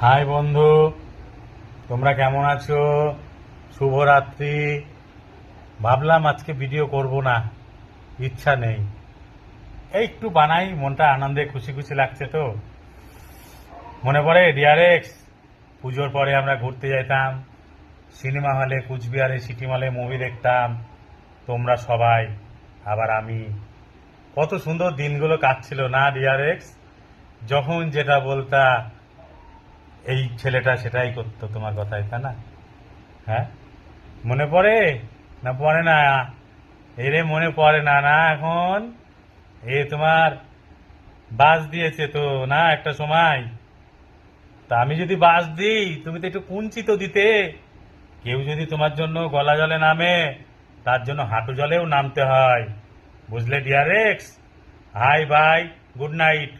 High বন্ধু, তোমরা কেমন আছো? শুভরাত্রি। ভাবলাম আজকে ভিডিও করব না, ইচ্ছা নেই। এই একটু বানাই, মনটা আনন্দে খুশি খুশি লাগছে তো। মনে পড়ে ডিআরএক্স, পুজোর পরে আমরা ঘুরতে যেতাম সিনেমা হলে, কুচবিহারে সিটি মলে মুভি দেখতাম। তোমরা সবাই, আবার আমি। কত সুন্দর দিনগুলো কাটছিল না ডিআরএক্স? যখন যেটা বলতা, এই ছেলেটা সেটাই করতো তোমার কথায়, তাই না? হ্যাঁ, মনে পড়ে না পড়ে না? এরে মনে পড়ে না না এখন? এ তোমার বাস দিয়েছে তো না একটা সময়। তা আমি যদি বাস দিই, তুমি তো একটু কুঞ্চিত দিতে। কেউ যদি তোমার জন্য গলা জলে নামে, তার জন্য হাঁটু জলেও নামতে হয়। বুঝলে ডিয়ারেক্স? Hi bye, good night.